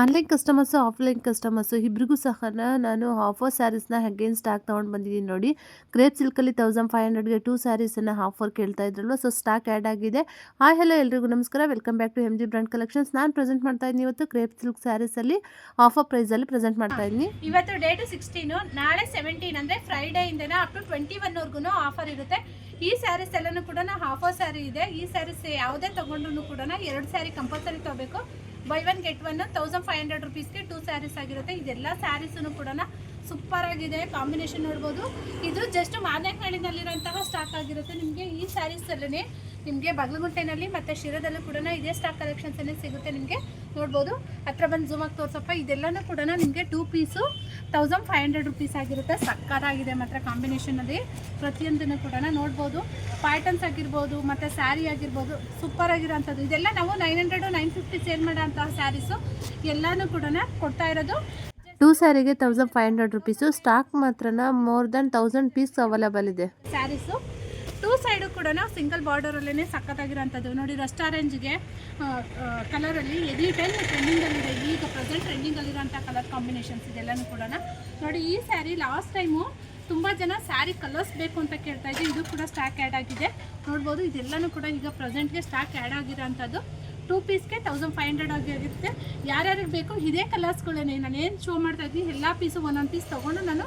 Online customers, offline customers ಇಬ್ರಿಗೂ ಸಹ ನಾನು ಆಫರ್ ಸ್ಯಾರೀಸ್‌ನ ಅಗೇನ್ ಸ್ಟಾಕ್ ತೊಗೊಂಡು ಬಂದಿದ್ದೀನಿ ನೋಡಿ. ಕ್ರೇಪ್ ಸಿಲ್ಕಲ್ಲಿ 1500ಗೆ 2 ಸ್ಯಾರೀಸನ್ನು ಆಫರ್ ಕೇಳ್ತಾ ಇದ್ರಲ್ವ, ಸೊ ಸ್ಟಾಕ್ ಆ್ಯಡ್ ಆಗಿದೆ. ಹಾಯ್ ಹಲೋ ಎಲ್ರಿಗೂ ನಮಸ್ಕಾರ, welcome back to MG brand collections. ನಾನು ಪ್ರೆಸೆಂಟ್ ಮಾಡ್ತಾ ಇದ್ದೀನಿ ಇವತ್ತು ಕ್ರೇಪ್ ಸಿಲ್ಕ್ ಸ್ಯಾರೀಸಲ್ಲಿ ಆಫರ್ ಪ್ರೈಸಲ್ಲಿ ಪ್ರೆಸೆಂಟ್ ಮಾಡ್ತಾ ಇದ್ದೀನಿ. ಇವತ್ತು ಡೇಟ್ 16, ನಾಳೆ 17 ಅಂದರೆ ಫ್ರೈಡೆಯಿಂದನೇ ಅಪ್ ಟು 21ವರೆಗೂ ಆಫರ್ ಇರುತ್ತೆ. ಈ ಸ್ಯಾರೀಸ್ ಎಲ್ಲನೂ ಕೂಡ ಆಫರ್ ಸ್ಯಾರಿ ಇದೆ. ಈ ಸ್ಯಾರೀಸ್ ಯಾವುದೇ ತೊಗೊಂಡ್ರು ಕೂಡ 2 ಸ್ಯಾರಿ ಕಂಪಲ್ಸರಿ ತೊಗೋಬೇಕು. ಬೈ ಒನ್ ಗೆಟ್ ಒನ್ 1500 ರುಪೀಸ್ಗೆ 2 ಸ್ಯಾರೀಸ್ ಆಗಿರುತ್ತೆ. ಇದೆಲ್ಲ ಸ್ಯಾರೀಸೂ ಕೂಡ ಸೂಪರ್ ಆಗಿದೆ. ಕಾಂಬಿನೇಷನ್ ನೋಡ್ಬೋದು. ಇದು ಜಸ್ಟ್ ಮಾದನಹಳ್ಳಿನಲ್ಲಿರೋಂತಹ ಸ್ಟಾಕ್ ಆಗಿರುತ್ತೆ. ನಿಮಗೆ ಈ ಸ್ಯಾರೀಸ್ ಅಲ್ಲೇ ನಿಮಗೆ ಬಗಲಗುಂಟೆನಲ್ಲಿ ಮತ್ತು ಶಿರದಲ್ಲೂ ಕೂಡ ಇದೇ ಸ್ಟಾಕ್ ಕಲೆಕ್ಷನ್ಸ್ ಅಲ್ಲೇ ಸಿಗುತ್ತೆ. ನಿಮಗೆ ನೋಡ್ಬೋದು. ಹತ್ರ ಬಂದು ಝೂಮಾಗಿ ತೋರ್ಸಪ್ಪ. ಇದೆಲ್ಲನೂ ಕೂಡ ನಿಮಗೆ 2 ಪೀಸು 1500 ರುಪೀಸ್ ಆಗಿರುತ್ತೆ. ಸಕ್ಕತ್ತಾಗಿದೆ ಮಾತ್ರ ಕಾಂಬಿನೇಷನಲ್ಲಿ. ಪ್ರತಿಯೊಂದನ್ನು ಕೂಡ ನೋಡ್ಬೋದು. ಪ್ಯಾಟರ್ನ್ಸ್ ಆಗಿರ್ಬೋದು ಮತ್ತು ಸ್ಯಾರಿ ಆಗಿರ್ಬೋದು ಸೂಪರ್ ಆಗಿರೋಂಥದ್ದು. ಇದೆಲ್ಲ ನಾವು 900 950 ಸೇಲ್ ಮಾಡೋಂತಹ ಸ್ಯಾರೀಸು ಎಲ್ಲನೂ ಕೂಡ ಕೊಡ್ತಾ ಇರೋದು. 2 ಸ್ಯಾರಿಗೆ 1500 ರುಪೀಸು. ಸ್ಟಾಕ್ ಮಾತ್ರ ಮೋರ್ ದೆನ್ 1000 ಪೀಸ್ ಅವೈಲೇಬಲ್ ಇದೆ. ಸ್ಯಾರೀಸು 2 ಸೈಡು ಕೂಡ ಸಿಂಗಲ್ ಬಾರ್ಡರಲ್ಲೇ ಸಕ್ಕತ್ತಾಗಿರೋಂಥದ್ದು ನೋಡಿ. ರಸ್ಟ್ ಆರೆಂಜ್ಗೆ ಕಲರಲ್ಲಿ ಎನಿ ಟೈಮ್ ಟ್ರೆಂಡಿಂಗಲ್ಲಿದೆ. ಈಗ ಪ್ರೆಸೆಂಟ್ ಟ್ರೆಂಡಿಂಗಲ್ಲಿರೋಂಥ ಕಲರ್ ಕಾಂಬಿನೇಷನ್ಸ್ ಇದೆಲ್ಲನೂ ಕೂಡ ನೋಡಿ. ಈ ಸ್ಯಾರಿ ಲಾಸ್ಟ್ ಟೈಮು ತುಂಬ ಜನ ಸ್ಯಾರಿ ಕಲರ್ಸ್ ಬೇಕು ಅಂತ ಕೇಳ್ತಾ ಇದ್ದೆ. ಇದು ಕೂಡ ಸ್ಟಾಕ್ ಆ್ಯಡ್ ಆಗಿದೆ ನೋಡ್ಬೋದು. ಇದೆಲ್ಲನೂ ಕೂಡ ಈಗ ಪ್ರೆಸೆಂಟ್ಗೆ ಸ್ಟಾಕ್ ಆ್ಯಡ್ ಆಗಿರೋಂಥದ್ದು. 2 ಪೀಸ್ಗೆ 1500 ಆಗಿರುತ್ತೆ. ಯಾರ್ಯಾರಿಗೆ ಬೇಕು ಇದೇ ಕಲರ್ಸ್ಗಳೇ ನಾನೇನು ಶೋ ಮಾಡ್ತಾ ಇದ್ದೀನಿ. ಎಲ್ಲ ಪೀಸು ಒಂದೊಂದು ಪೀಸ್ ತೊಗೊಂಡು ನಾನು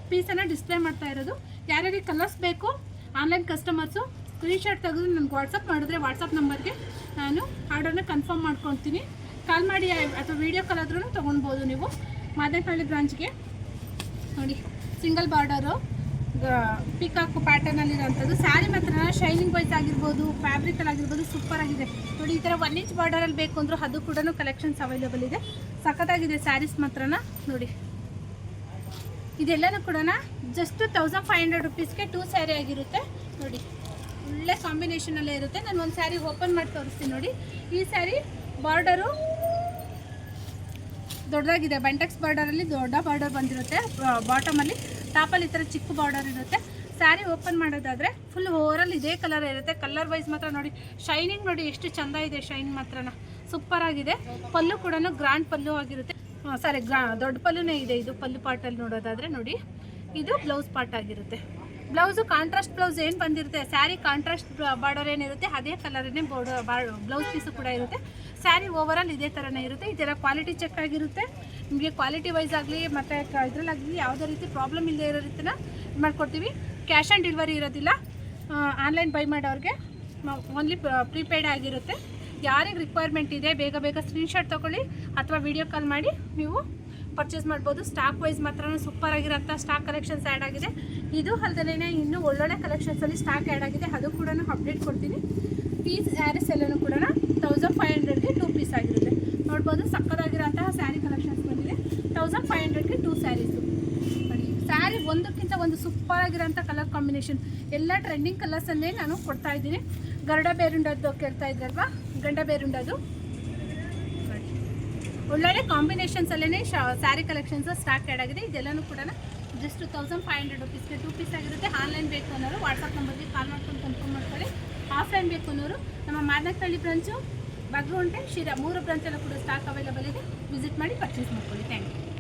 ಪೀಸನ್ನು ಡಿಸ್ಪ್ಲೇ ಮಾಡ್ತಾ ಇರೋದು. ಯಾರ್ಯಾರಿಗೆ ಕಲರ್ಸ್ ಬೇಕು ಆನ್ಲೈನ್ ಕಸ್ಟಮರ್ಸು ಸ್ಕ್ರೀನ್ಶಾಟ್ ತೆಗೆದು ನನಗೆ ವಾಟ್ಸಪ್ ಮಾಡಿದ್ರೆ ವಾಟ್ಸಪ್ ನಂಬರ್ಗೆ ನಾನು ಆರ್ಡರ್ನ ಕನ್ಫರ್ಮ್ ಮಾಡ್ಕೊಳ್ತೀನಿ. ಕಾಲ್ ಮಾಡಿ ಅಥವಾ ವೀಡಿಯೋ ಕಾಲ್ ಆದ್ರೂ ತೊಗೊಳ್ಬೋದು ನೀವು. ಮಾದನಹಳ್ಳಿ ಬ್ರಾಂಚ್ಗೆ ನೋಡಿ. ಸಿಂಗಲ್ ಬಾರ್ಡರು ಪಿಕಾಕು ಪ್ಯಾಟರ್ನಲ್ಲಿರೋಂಥದ್ದು ಸ್ಯಾರಿ ಮಾತ್ರ ಶೈನಿಂಗ್ ವೈಸ್ ಆಗಿರ್ಬೋದು, ಫ್ಯಾಬ್ರಿಕಲ್ಲಿ ಆಗಿರ್ಬೋದು ಸೂಪರ್ ಆಗಿದೆ ನೋಡಿ. ಈ ಥರ 1 ಇಂಚ್ ಬಾರ್ಡರಲ್ಲಿ ಬೇಕು ಅಂದರೂ ಅದು ಕೂಡ ಕಲೆಕ್ಷನ್ಸ್ ಅವೈಲೇಬಲ್ ಇದೆ. ಸಖತ್ತಾಗಿದೆ ಸ್ಯಾರೀಸ್ ಮಾತ್ರ ನೋಡಿ. ಇದೆಲ್ಲನೂ ಕೂಡ ಜಸ್ಟ್ 1500 ರುಪೀಸ್ಗೆ 2 ಸ್ಯಾರಿ ಆಗಿರುತ್ತೆ ನೋಡಿ. ಒಳ್ಳೆ ಕಾಂಬಿನೇಷನಲ್ಲೇ ಇರುತ್ತೆ. ನಾನು ಒಂದು ಸ್ಯಾರಿ ಓಪನ್ ಮಾಡಿ ತೋರಿಸ್ತೀನಿ ನೋಡಿ. ಈ ಸ್ಯಾರಿ ಬಾರ್ಡರು ದೊಡ್ಡದಾಗಿದೆ. ಬಂಟೆಕ್ಸ್ ಬಾರ್ಡರಲ್ಲಿ ದೊಡ್ಡ ಬಾರ್ಡರ್ ಬಂದಿರುತ್ತೆ. ಬಾಟಮಲ್ಲಿ ಟಾಪಲ್ಲಿ ಈ ಥರ ಚಿಕ್ಕ ಬಾರ್ಡರ್ ಇರುತ್ತೆ. ಸ್ಯಾರಿ ಓಪನ್ ಮಾಡೋದಾದರೆ ಫುಲ್ ಓವರಾಲ್ ಇದೇ ಕಲರ್ ಇರುತ್ತೆ. ಕಲರ್ ವೈಸ್ ಮಾತ್ರ ನೋಡಿ. ಶೈನಿಂಗ್ ನೋಡಿ ಎಷ್ಟು ಚೆಂದ ಇದೆ. ಶೈನ್ ಮಾತ್ರ ಸೂಪರ್ ಆಗಿದೆ. ಪಲ್ಲು ಕೂಡ ಗ್ರ್ಯಾಂಡ್ ಪಲ್ಲು ಆಗಿರುತ್ತೆ. ಸಾರಿ ದೊಡ್ಡ ಪಲ್ಲುನೇ ಇದೆ. ಇದು ಪಲ್ಲು ಪಾರ್ಟಲ್ಲಿ ನೋಡೋದಾದರೆ ನೋಡಿ. ಇದು ಬ್ಲೌಸ್ ಪಾರ್ಟ್ ಆಗಿರುತ್ತೆ. ಬ್ಲೌಸು ಕಾಂಟ್ರಾಸ್ಟ್ ಬ್ಲೌಸ್ ಏನು ಬಂದಿರುತ್ತೆ. ಸ್ಯಾರಿ ಕಾಂಟ್ರಾಸ್ಟ್ ಬಾರ್ಡರ್ ಏನಿರುತ್ತೆ ಅದೇ ಕಲರನ್ನೇ ಬ್ಲೌಸ್ ಪೀಸು ಕೂಡ ಇರುತ್ತೆ. ಸ್ಯಾರಿ ಓವರಾಲ್ ಇದೇ ಥರನೇ ಇರುತ್ತೆ. ಇದೆಲ್ಲ ಕ್ವಾಲಿಟಿ ಚೆಕ್ ಆಗಿರುತ್ತೆ. ನಿಮಗೆ ಕ್ವಾಲಿಟಿ ವೈಸ್ ಆಗಲಿ ಮತ್ತು ಇದರಲ್ಲಾಗಲಿ ಯಾವುದೇ ರೀತಿ ಪ್ರಾಬ್ಲಮ್ ಇಲ್ಲದೆ ಇರೋ ರೀತಿನ ಮಾಡ್ಕೊಡ್ತೀವಿ. ಕ್ಯಾಶ್ ಆನ್ ಡೆಲಿವರಿ ಇರೋದಿಲ್ಲ. ಆನ್ಲೈನ್ ಬೈ ಮಾಡೋರಿಗೆ ಓನ್ಲಿ ಪ್ರೀಪೇಯ್ಡ್ ಆಗಿರುತ್ತೆ. ಯಾರಿಗೆ ರಿಕ್ವೈರ್ಮೆಂಟ್ ಇದೆ ಬೇಗ ಬೇಗ ಸ್ಕ್ರೀನ್ಶಾಟ್ ತೊಗೊಳ್ಳಿ ಅಥವಾ ವಿಡಿಯೋ ಕಾಲ್ ಮಾಡಿ ನೀವು ಪರ್ಚೇಸ್ ಮಾಡ್ಬೋದು. ಸ್ಟಾಕ್ ವೈಸ್ ಮಾತ್ರ ಸೂಪರ್ ಆಗಿರೋಂಥ ಸ್ಟಾಕ್ ಕಲೆಕ್ಷನ್ಸ್ ಆ್ಯಡ್ ಆಗಿದೆ. ಇದು ಅಲ್ಲದೇ ಇನ್ನೂ ಒಳ್ಳೊಳ್ಳೆ ಕಲೆಕ್ಷನ್ಸಲ್ಲಿ ಸ್ಟಾಕ್ ಆ್ಯಡ್ ಆಗಿದೆ. ಅದು ಕೂಡ ಅಪ್ಡೇಟ್ ಕೊಡ್ತೀನಿ. ಈ ಸ್ಯಾರೀಸ್ ಎಲ್ಲನೂ ಕೂಡ 1500ಗೆ 2 ಪೀಸ್ ಆಗಿರುತ್ತೆ ನೋಡ್ಬೋದು. ಸಕ್ಕತ್ತಾಗಿರೋಂತಹ ಸ್ಯಾರಿ ಕಲೆಕ್ಷನ್ಸ್ ಬಂದಿದೆ. 1500ಗೆ 2 ಸ್ಯಾರೀಸು ನೋಡಿ. ಸ್ಯಾರಿ ಒಂದಕ್ಕಿಂತ ಒಂದು ಸೂಪರ್ ಆಗಿರೋಂಥ ಕಲರ್ ಕಾಂಬಿನೇಷನ್. ಎಲ್ಲ ಟ್ರೆಂಡಿಂಗ್ ಕಲರ್ಸನ್ನೇ ನಾನು ಕೊಡ್ತಾ ಇದ್ದೀನಿ. ಗರುಡ ಬೇರುಂಡದ್ದು ಕೇಳ್ತಾ ಇದ್ರಲ್ವಾ, ಗಂಡ ಬೇರುಂಡದು ನೋಡಿ. ಒಳ್ಳೊಳ್ಳೆ ಕಾಂಬಿನೇಷನ್ಸಲ್ಲೇ ಸ್ಯಾರಿ ಕಲೆಕ್ಷನ್ಸ್ ಸ್ಟಾಕ್ ಆ್ಯಡ್ ಆಗಿದೆ. ಇದೆಲ್ಲನೂ ಕೂಡ ಜಸ್ಟ್ 1500 ರುಪೀಸ್ಗೆ 2 ಪೀಸ್ ಆಗಿರುತ್ತೆ. ಆನ್ಲೈನ್ ಬೇಕು ಅನ್ನೋರು ವಾಟ್ಸಪ್ ನಂಬರ್ಗೆ ಕಾಲ್ ಮಾಡ್ಕೊಂಡು ಕನ್ಫರ್ಮ್ ಮಾಡ್ಕೊಳ್ಳಿ. ಆಫ್ಲೈನ್ ಬೇಕು ಅನ್ನೋರು ನಮ್ಮ ಮಾದನಹಳ್ಳಿ ಬ್ರಾಂಚು, ಬಗಲಗುಂಟೆ, ಶಿರಾ 3 ಬ್ರಾಂಚೆಲ್ಲ ಕೂಡ ಸ್ಟಾಕ್ ಅವೈಲೇಬಲ್ ಇದೆ. ವಿಸಿಟ್ ಮಾಡಿ ಪರ್ಚೇಸ್ ಮಾಡ್ಕೊಳ್ಳಿ. Thank you.